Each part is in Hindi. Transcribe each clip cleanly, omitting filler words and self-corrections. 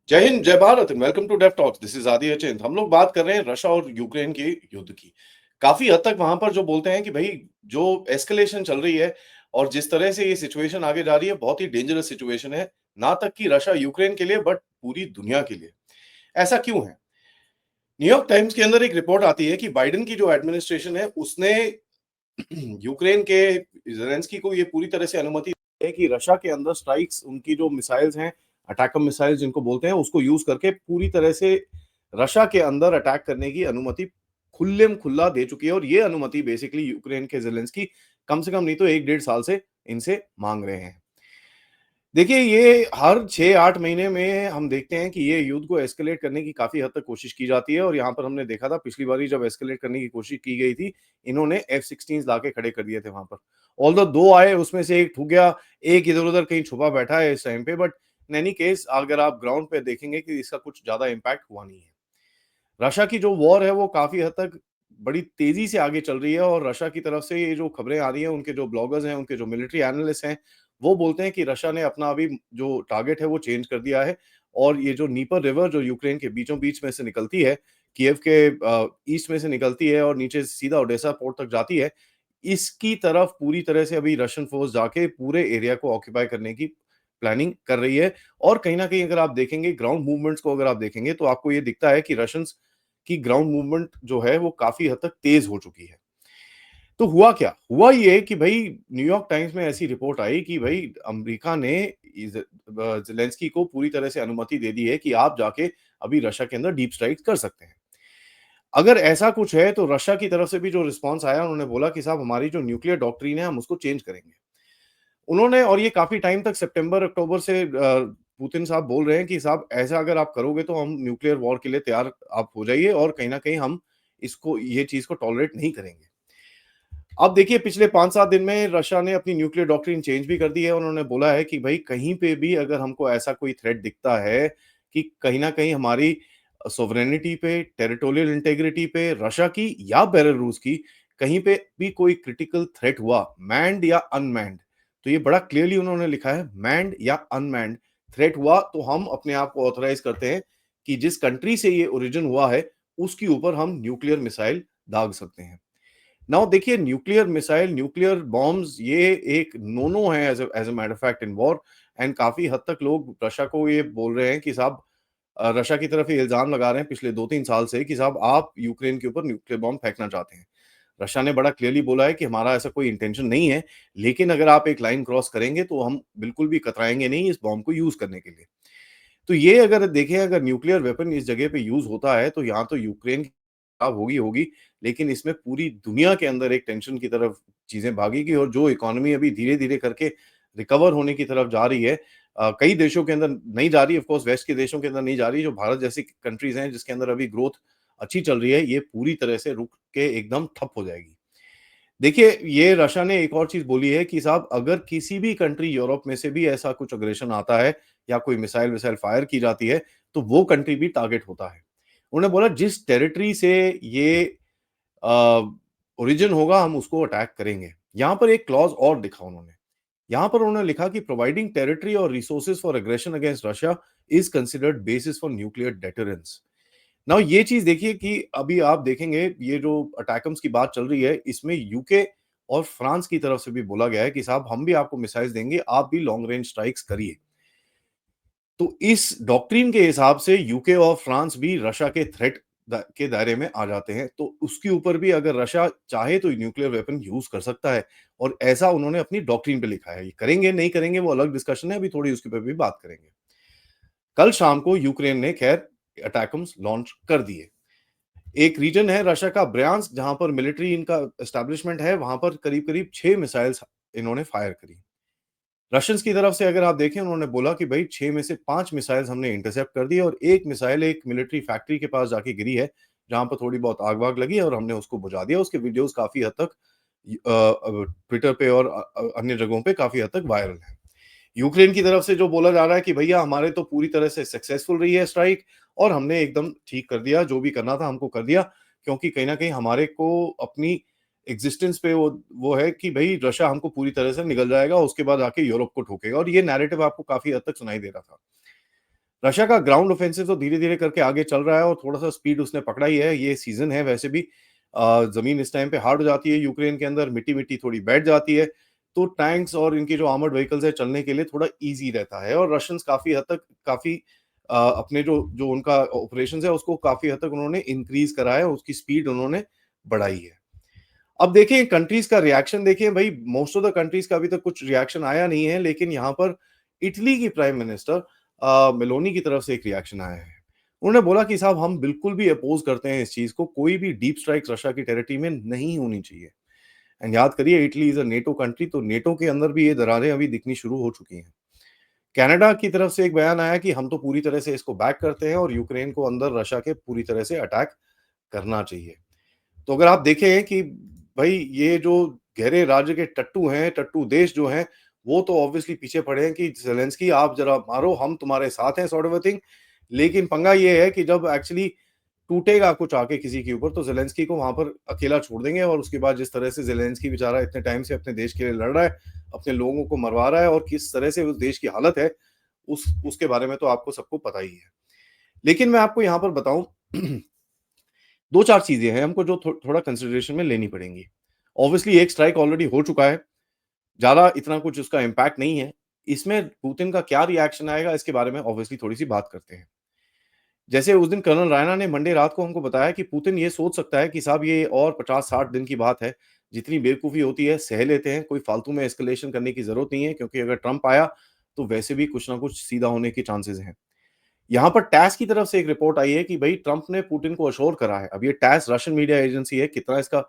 जय हिंद, जय Bharat and welcome to Dev talks. This is Aadi Achint. हम लोग बात कर रहे हैं रशिया और यूक्रेन के युद्ध की। काफी हद तक वहां पर जो बोलते हैं कि भाई जो एस्केलेशन चल रही है और जिस तरह से ये सिचुएशन आगे जा रही है, बहुत ही डेंजरस सिचुएशन है, ना तक कि रशिया यूक्रेन के लिए बट पूरी दुनिया के लिए। ऐसा क्यों है? न्यूयॉर्क टाइम्स के अंदर एक रिपोर्ट आती है कि बाइडेन की जो एडमिनिस्ट्रेशन है उसने यूक्रेन के ज़ेलेंस्की को ये पूरी तरह से अनुमति दी है कि रशिया के अंदर स्ट्राइक्स, उनकी जो मिसाइल्स हैं, अटैकम मिसाइल्स जिनको बोलते हैं, उसको यूज करके पूरी तरह से रशिया के अंदर अटैक करने की अनुमति खुल्लेम खुल्ला दे चुकी है। और ये अनुमति बेसिकली यूक्रेन के ज़ेलेंस्की कम से कम नहीं तो 1 डेढ़ साल से इनसे मांग रहे हैं। देखिए, ये हर 6-8 महीने में हम देखते हैं कि ये युद्ध को एस्केलेट करने की काफ़ी हद तक कोशिश की जाती है और यहाँ पर हमने देखा था पिछली बारी जब एस्केलेट करने की कोशिश की गई थी, इन्होंने F-16s लाके खड़े कर दिए थे वहाँ पर। ऑल्दो 2 आए, उसमें से 1 ठुक गया, 1 इधर-उधर कहीं छुपा बैठा है इस टाइम पे, बट इन एनी केस अगर आप ग्राउंड पे देखेंगे कि इसका कुछ ज़्यादा इम्पैक्ट हुआ नहीं है। रशिया की जो वॉर है वो काफ़ी हद तक बड़ी तेज़ी से आगे चल रही है और रशिया की तरफ से ये जो खबरें आ रही हैं, उनके जो ब्लॉगर्स हैं, उनके जो मिलिट्री एनालिस्ट हैं, वो बोलते हैं कि रशिया ने अपना अभी जो टारगेट है वो चेंज कर दिया है और ये जो नीपर रिवर जो यूक्रेन के बीचों-बीच में से निकलती है, किएव के ईस्ट में से निकलती है और नीचे सीधा ओडेसा पोर्ट तक जाती है, इसकी तरफ पूरी तरह से अभी रशियन फ़ोर्स जाके पूरे एरिया को ऑक्यूपाई करने की प्लानिंग कर रही है। और कहीं न कहीं अगर आप देखेंगे ग्राउंड मूवमेंट्स को, अगर आप देखेंगे तो आपको ये दिखता है कि रशियंस की ग्राउंड मूवमेंट जो है वो काफ़ी हद तक तेज़ हो चुकी है। तो हुआ क्या? हुआ ये कि भई न्यूयॉर्क टाइम्स में ऐसी रिपोर्ट आई कि भई अमेरिका ने ज़ेलेंस्की को पूरी तरह से अनुमति दे दी है कि आप जाके अभी रशिया के अंदर डीप स्ट्राइक कर सकते हैं। अगर ऐसा कुछ है तो रशिया की तरफ से भी जो रिस्पॉन्स आया, उन्होंने बोला कि साहब हमारी जो न्यूक्लियर डॉक्ट्रिन है हम उसको चेंज करेंगे। उन्होंने, और ये काफ़ी टाइम तक सितंबर-अक्टूबर से पुतिन साहब बोल रहे हैं कि साहब ऐसा अगर आप करोगे तो हम न्यूक्लियर वॉर के लिए तैयार आप हो जाइए और कहीं न कहीं हम इसको, ये चीज़ को टॉलरेट नहीं करेंगे। अब देखिए पिछले 5-7 दिन में रशिया ने अपनी न्यूक्लियर डॉक्ट्रिन चेंज भी कर दी है। उन्होंने बोला है कि भई कहीं पे भी अगर हमको ऐसा कोई थ्रेट दिखता है कि कहीं न कहीं हमारी सॉवरेनिटी पे, टेरिटोरियल इंटीग्रिटी पे रशिया की या बेलारूस की कहीं पे भी कोई क्रिटिकल थ्रेट हुआ, मैन्ड या अनमैन्ड, तो ये बड़ा क्लियरली उन्होंने लिखा है, मैन्ड या अनमैन्ड थ्रेट हुआ तो हम अपने आप को ऑथराइज़ करते हैं कि जिस कंट्री से ये ओरिजिन हुआ है, उसके ऊपर हम न्यूक्लियर मिसाइल दाग सकते हैं। नाउ देखिए, न्यूक्लियर मिसाइल, न्यूक्लियर बॉम्ब्स, ये एक नो-नो है as a matter of fact in war. And काफ़ी हद तक लोग रशिया को ये बोल रहे हैं कि साहब रशिया की तरफ ये इल्ज़ाम लगा रहे हैं पिछले 2-3 साल से कि साहब आप यूक्रेन के ऊपर न्यूक्लियर बॉम्ब फेंकना चाहते हैं। रशिया ने बड़ा क्लियरली बोला है कि हमारा ऐसा कोई इंटेंशन नहीं है, लेकिन अगर आप एक लाइन क्रॉस करेंगे तो हम बिल्कुल भी कतराएँगे नहीं इस बॉम्ब को यूज़ करने के लिए। तो ये अगर देखें, अगर न्यूक्लियर वेपन इस जगह पे यूज़ होता है तो यहाँ तो यूक्रेन खराब होगी होगी, लेकिन इसमें पूरी दुनिया के अंदर एक टेंशन की तरफ चीज़ें भागेगी और जो इकोनॉमी अभी धीरे-धीरे करके रिकवर होने की तरफ जा रही है, कई देशों के अंदर नहीं जा रही, ऑफ कोर्स वेस्ट के देशों के अंदर नहीं जा रही, जो भारत जैसी कंट्रीज़ हैं जिसके अंदर अभी ग्रोथ अच्छी चल रही है, ये पूरी तरह से रुक के एकदम ठप हो जाएगी। देखिए, ये रशिया ने एक और चीज़ बोली है कि साहब अगर किसी भी कंट्री यूरोप में से भी ऐसा कुछ अग्रेशन आता है या कोई मिसाइल-विसाइल फायर की जाती है, तो वो कंट्री भी टारगेट होता है। उन्होंने बोला जिस टेरिटरी से ये अ, ओरिजिन होगा हम उसको अटैक करेंगे। यहाँ पर एक क्लॉज़ और लिखा उन्होंने। यहाँ पर उन्होंने लिखा कि प्रोवाइडिंग टेरिटरी और resources for aggression against Russia is considered basis for nuclear deterrence. Now ये चीज़ देखिए कि अभी आप देखेंगे ये जो अटैकम्स की बात चल रही है, इसमें यूके और फ्रांस की तरफ से भी बोला गया है कि साहब हम भी आपको मिसाइल्स देंगे, आप भी लॉन्ग रेंज स्ट्राइक्स करिए। तो इस डॉक्ट्रिन के हिसाब से यूके और फ्रांस भी रशिया के थ्रेट के दायरे में आ जाते हैं। तो उसके ऊपर भी अगर रशिया चाहे तो न्यूक्लियर वेपन यूज़ कर सकता है और ऐसा उन्होंने अपनी डॉक्ट्रिन पे लिखा है। ये करेंगे, नहीं करेंगे वो अलग डिस्कशन है, अभी थोड़ी उसके ऊपर भी बात करेंगे। कल शाम को यूक्रेन ने खैर अटैकम्स लॉन्च कर दिए। एक रीजन है रशिया का ब्रयांस्क, जहाँ पर मिलिट्री इनका एस्टेब्लिशमेंट है, वहाँ पर करीब-करीब 6 मिसाइल्स इन्होंने फायर करी। रशियंस की तरफ से अगर आप देखें, उन्होंने बोला कि भई 6 में से 5 मिसाइल्स हमने इंटरसेप्ट कर दी है और 1 मिसाइल एक मिलिट्री फैक्ट्री के पास जाके गिरी है, जहाँ पर थोड़ी बहुत आग-वाग लगी है और हमने उसको बुझा दिया। उसके वीडियोज़ काफ़ी हद तक ट्विटर पे और अन्य जगहों पे काफ़ी हद तक वायरल हैं। यूक्रेन की तरफ से जो बोला जा रहा है कि भैया हमारे तो पूरी तरह से सक्सेसफुल रही है स्ट्राइक और हमने एकदम ठीक कर दिया, जो भी करना था हमको कर दिया, क्योंकि कहीं न कहीं हमारे को अपनी एक्जिस्टेंस पे वो है कि भई रशिया हमको पूरी तरह से निगल जाएगा, उसके बाद आके यूरोप को ठोकेगा, और ये नैरेटिव आपको काफ़ी हद तक सुनाई दे रहा था। रशिया का ग्राउंड ऑफेंसिव तो धीरे-धीरे करके आगे चल रहा है और थोड़ा-सा स्पीड उसने पकड़ा ही है। ये सीज़न है वैसे भी ज़मीन इस टाइम पे हार्ड हो जाती है यूक्रेन के अंदर, मिट्टी-मिट्टी थोड़ी बैठ जाती है, तो टैंक्स और इनके जो आर्मर्ड व्हीकल्स है चलने के लिए थोड़ा ईज़ी रहता है और रशियंस काफ़ी हद तक काफ़ी अपने जो जो उनका ऑपरेशंस है उसको काफ़ी हद तक उन्होंने इंक्रीज़ करा है, उसकी स्पीड उन्होंने बढ़ाई है। अब देखिए कंट्रीज़ का रिएक्शन देखिए भई मोस्ट ऑफ द कंट्रीज़ का अभी तक कुछ रिएक्शन आया नहीं है, लेकिन यहाँ पर इटली की प्राइम मिनिस्टर मेलोनी की तरफ से एक रिएक्शन आया है। उन्होंने बोला कि साहब हम बिल्कुल भी अपोज़ करते हैं इस चीज़ को, कोई भी डीप स्ट्राइक रशिया की टेरिटरी में नहीं होनी चाहिए। एंड याद करिए Italy is a NATO country तो नेटो के अंदर भी ये दरारें अभी दिखनी शुरू हो चुकी हैं। कनाडा की तरफ से एक बयान आया कि हम तो पूरी तरह से इसको बैक करते हैं और यूक्रेन को अंदर रशिया के पूरी तरह से अटैक करना चाहिए। तो अगर आप देखें कि भाई ये जो गहरे राज्य के टट्टू हैं, टट्टू देश जो हैं, वो तो ऑब्वियसली पीछे पड़े हैं कि ज़ेलेंस्की आप ज़रा मारो, हम तुम्हारे साथ हैं सॉर्ट ऑफ अ थिंग। लेकिन पंगा ये है कि जब एक्चुअली टूटेगा कुछ आके किसी के ऊपर तो ज़ेलेंस्की को वहाँ पर अकेला छोड़ देंगे और उसके बाद जिस तरह से ज़ेलेंस्की बेचारा इतने टाइम से अपने देश के लिए लड़ रहा है, अपने लोगों को मरवा रहा है और किस तरह से उस देश की हालत है, उस उसके बारे में तो आपको सबको पता ही है। लेकिन मैं आपको यहाँ पर बताऊँ 2-4 चीज़ें हैं हमको जो थोड़ा कंसिडरेशन में लेनी पड़ेंगी। ऑब्वियसली एक स्ट्राइक ऑलरेडी हो चुका है, ज़्यादा इतना कुछ उसका इम्पैक्ट नहीं है। इसमें पुतिन का क्या रिएक्शन आएगा इसके बारे में ऑब्वियसली थोड़ी-सी बात करते हैं। जैसे उस दिन कर्नल रायना ने मंडे रात को हमको बताया कि पुतिन ये सोच सकता है कि साहब ये और 50-60 दिन की बात है, जितनी बेवकूफ़ी होती है सह लेते हैं, कोई फालतू में एस्केलेशन करने की ज़रूरत नहीं है क्योंकि अगर ट्रम्प आया, तो वैसे भी कुछ ना कुछ सीधा होने के चांसेज़ हैं। यहाँ पर टैस की तरफ से एक रिपोर्ट आई है कि भई ट्रम्प ने पुतिन को अश्योर करा है। अब ये टैस रशियन मीडिया एजेंसी है, कितना इसका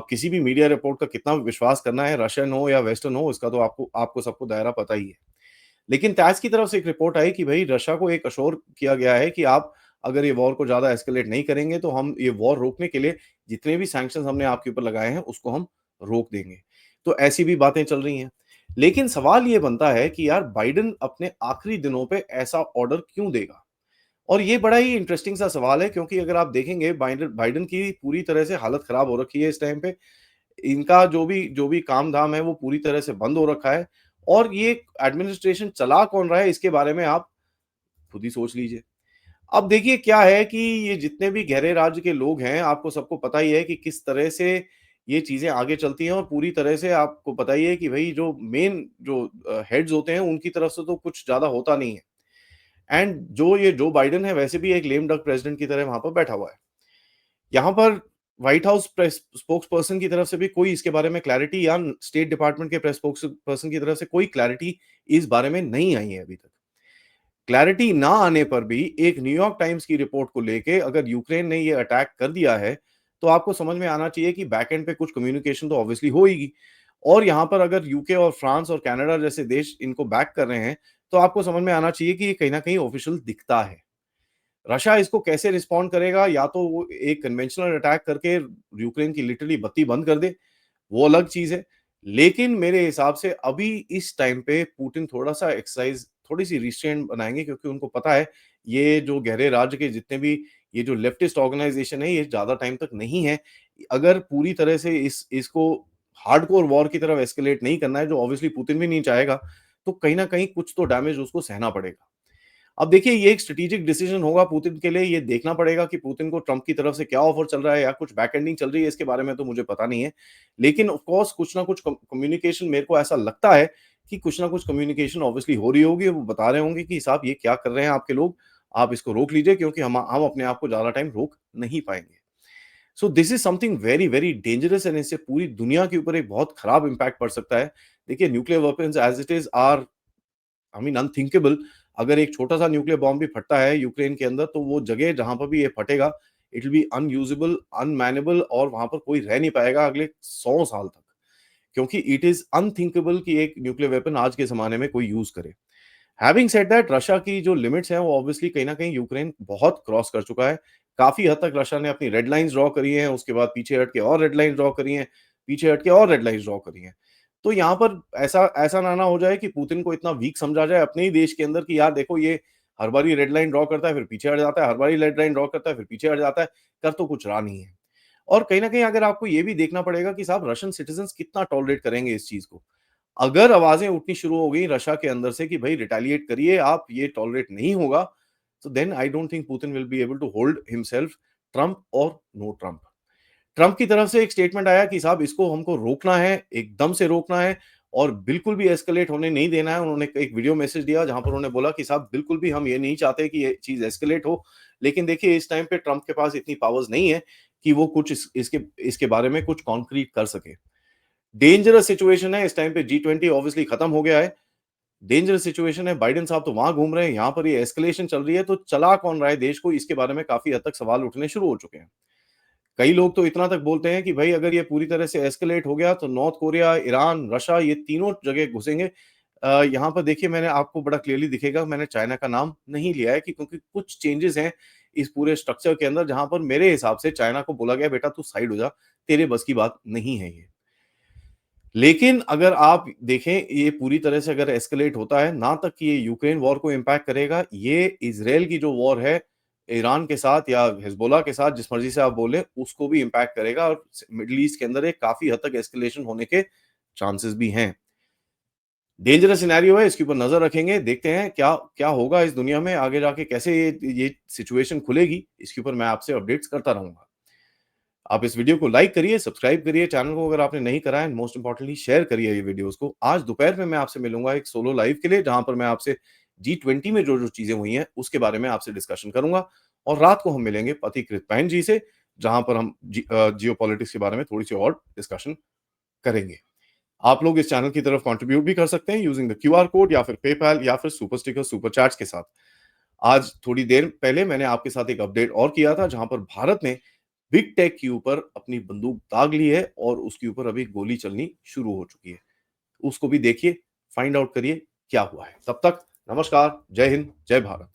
किसी भी मीडिया रिपोर्ट का कितना विश्वास करना है, रशियन हो या वेस्टर्न हो, इसका तो आपको आपको सबको दायरा पता ही है। लेकिन टैस की तरफ से एक रिपोर्ट आई कि भई रशिया को एक अश्योर किया गया है कि आप अगर ये वॉर को ज़्यादा एस्केलेट नहीं करेंगे, तो हम ये वॉर रोकने के लिए जितने भी सैंक्शंस हमने आपके ऊपर लगाए हैं, उसको हम रोक देंगे। तो ऐसी भी बातें चल रही हैं। लेकिन सवाल ये बनता है कि यार बाइडेन अपने आखिरी दिनों पे ऐसा ऑर्डर क्यों देगा? और ये बड़ा ही इंटरेस्टिंग सा सवाल है क्योंकि अगर आप देखेंगे बाइडेन बाइडेन की पूरी तरह से हालत खराब हो रखी है इस टाइम पे। इनका जो भी काम-धाम है वो पूरी तरह से बंद हो रखा है और ये एडमिनिस्ट्रेशन चला कौन रहा है इसके बारे में आप खुद ही सोच लीजिए। अब देखिए क्या है कि ये जितने भी गहरे राज्य के लोग हैं, आपको सबको पता ही है कि किस तरह से ये चीज़ें आगे चलती हैं और पूरी तरह से आपको पता ही है कि भई जो मेन जो हेड्स होते हैं उनकी तरफ से तो कुछ ज़्यादा होता नहीं है। एंड जो ये जो बाइडेन है वैसे भी एक लेम डक प्रेसिडेंट की तरह वहाँ पर बैठा हुआ है। यहाँ पर white house press spokes person की तरफ से भी कोई इसके बारे में क्लैरिटी या स्टेट डिपार्टमेंट के प्रेस स्पोक्स पर्सन की तरफ से कोई क्लैरिटी इस बारे में नहीं आई है अभी तक। क्लैरिटी ना आने पर भी एक न्यूयॉर्क टाइम्स की रिपोर्ट को लेके अगर यूक्रेन ने ये अटैक कर दिया है, तो आपको समझ में आना चाहिए कि बैक एंड पे कुछ कम्युनिकेशन तो ऑब्वियसली होएगी। और यहाँ पर अगर यूके और फ्रांस और कनाडा जैसे देश इनको बैक कर रहे हैं, तो आपको समझ में आना चाहिए कि ये कहीं न कहीं ऑफिशियल दिखता है। रशिया इसको कैसे रिस्पॉन्ड करेगा या तो वो एक कन्वेंशनल अटैक करके यूक्रेन की लिटरली बत्ती बंद कर दे, वो अलग चीज़ है। लेकिन मेरे हिसाब से अभी इस टाइम पे पुतिन थोड़ा-सा एक्सरसाइज़ थोड़ी-सी रिस्ट्रेंट बनाएँगे क्योंकि उनको पता है, ये जो गहरे राज्य के जितने भी ये जो लेफ्टिस्ट ऑर्गनाइज़ेशन है, ये ज़्यादा टाइम तक नहीं है। अगर पूरी तरह से इसको हार्डकोर वॉर की तरफ एस्केलेट नहीं करना है, जो ऑब्वियसली पुतिन भी नहीं चाहेगा, तो कहीं न कहीं कुछ तो डैमेज उसको सहना पड़ेगा। अब देखिए ये एक स्ट्रैटेजिक डिसीजन होगा पुतिन के लिए, ये देखना पड़ेगा कि पुतिन को ट्रम्प की तरफ से क्या ऑफर चल रहा है या कुछ बैक एंडिंग चल रही है, इसके बारे में तो मुझे पता नहीं है। लेकिन ऑफ कोर्स कुछ ना कुछ कम्युनिकेशन मेरे को ऐसा लगता है कि कुछ ना कुछ कम्युनिकेशन ऑब्वियसली हो रही होगी, वो बता रहे होंगे कि साहब ये क्या कर रहे हैं आपके लोग, आप इसको रोक लीजिए क्योंकि हम अपने आप को ज़्यादा टाइम रोक नहीं पाएँगे। So this is something very, very dangerous and इससे पूरी दुनिया के ऊपर एक बहुत खराब इम्पैक्ट पड़ सकता है। देखिए nuclear weapons as it is are I mean unthinkable. अगर एक छोटा-सा न्यूक्लियर बॉम्ब भी फटता है यूक्रेन के अंदर, तो वो जगह जहाँ पर भी ये फटेगा, इट विल बी अनयूजेबल, अनमैनेबल और वहाँ पर कोई रह नहीं पाएगा अगले 100 साल तक। क्योंकि इट इज़ अनथिंकेबल कि एक न्यूक्लियर वेपन आज के ज़माने में कोई यूज़ करे। हैविंग सेड दैट रशिया की जो लिमिट्स हैं, वो ऑब्वियसली कहीं न कहीं यूक्रेन बहुत क्रॉस कर चुका है। काफ़ी हद तक रशिया ने अपनी रेड लाइन्स ड्रॉ करी हैं, उसके बाद पीछे हट के और रेड लाइन्स ड्रॉ करी हैं, पीछे हट के और रेड लाइन्स ड्रॉ करी हैं। तो यहाँ पर ऐसा ऐसा ना हो जाए कि पुतिन को इतना वीक समझा जाए अपने ही देश के अंदर कि यार देखो ये हर बारी रेड लाइन ड्रॉ करता है, फिर पीछे हट जाता है, हर बारी रेड लाइन ड्रॉ करता है, फिर पीछे हट जाता है, कर तो कुछ रहा नहीं है। और कहीं न कहीं अगर आपको ये भी देखना पड़ेगा कि साहब रशियन सिटिज़न्स कितना टॉलरेट करेंगे इस चीज़ को। अगर आवाज़ें उठनी शुरू हो गई रशिया के अंदर से कि भई रिटेलिएट करिए आप, ये टॉलरेट नहीं होगा, So then I don't think Putin will be able to hold himself, Trump or no Trump. Trump की तरफ से एक स्टेटमेंट आया कि साहब इसको हमको रोकना है, एकदम से रोकना है और बिल्कुल भी एस्केलेट होने नहीं देना है। उन्होंने एक वीडियो मैसेज दिया जहाँ पर उन्होंने बोला कि साहब बिल्कुल भी हम ये नहीं चाहते कि ये चीज़ एस्केलेट हो। लेकिन देखिए इस टाइम पे ट्रंप के पास इतनी पावर्स नहीं है कि वो कुछ इसके इसके बारे में कुछ कॉन्क्रीट कर सके। डेंजरस सिचुएशन है इस टाइम पे जी20 ऑब्वियसली खत्म हो गया है। डेंजरस सिचुएशन है, बाइडेन साहब तो वहाँ घूम रहे हैं, यहाँ पर ये एस्केलेशन चल रही है, तो चला कौन रहा है देश को, इसके बारे में काफ़ी हद तक सवाल उठने शुरू हो चुके हैं। कई लोग तो इतना तक बोलते हैं कि भाई अगर ये पूरी तरह से एस्केलेट हो गया तो नॉर्थ कोरिया, ईरान, रशिया ये तीनों जगह घुसेंगे। यहाँ पर देखिए मैंने आपको बड़ा क्लियरली दिखेगा मैंने चाइना का नाम नहीं लिया है कि क्योंकि कुछ चेंजेस हैं इस पूरे स्ट्रक्चर के अंदर जहाँ पर मेरे हिसाब से चाइना को बोला गया बेटा तू साइड हो जा, तेरे बस की बात नहीं है ये। लेकिन अगर आप देखें ये पूरी तरह से अगर एस्केलेट होता है, ना तक कि ये यूक्रेन वॉर को इम्पैक्ट करेगा, ये इज़राइल की जो वॉर है, ईरान के साथ या हिज़बुल्लाह के साथ जिस मर्ज़ी से आप बोलें, उसको भी इम्पैक्ट करेगा और मिडल ईस्ट के अंदर एक काफ़ी हद तक एस्केलेशन होने के चांसेस भी हैं। डेंजरस सिनेरियो है, इसके ऊपर नज़र रखेंगे, देखते हैं क्या क्या होगा इस दुनिया में आगे जाके कैसे ये सिचुएशन खुलेगी, इसके ऊपर मैं आपसे अपडेट्स करता रहूँगा। आप इस वीडियो को लाइक करिए, सब्सक्राइब करिए चैनल को अगर आपने नहीं करा है, मोस्ट इंपोर्टेंटली शेयर करिए ये वीडियोस को। आज दोपहर में मैं आपसे मिलूंगा एक सोलो लाइव के लिए जहां पर मैं आपसे जी20 में जो-जो चीजें हुई हैं उसके बारे में आपसे डिस्कशन करूंगा और रात को हम मिलेंगे पति कृतपैन जी से जहां पर हम जियोपॉलिटिक्स के बारे में थोड़ी सी और डिस्कशन करेंगे। आप लोग इस चैनल की तरफ कंट्रीब्यूट भी कर सकते हैं यूजिंग द क्यूआर कोड या फिर पेपैल या फिर सुपर स्टिकर, सुपर चैट्स के साथ। आज थोड़ी देर पहले मैंने आपके साथ एक अपडेट और किया था जहां पर भारत ने बिग टेक के ऊपर अपनी बंदूक दाग ली है और उसके ऊपर अभी गोली चलनी शुरू हो चुकी है। उसको भी देखिए, फाइंड आउट करिए क्या हुआ है। तब तक नमस्कार, जय हिंद, जय भारत।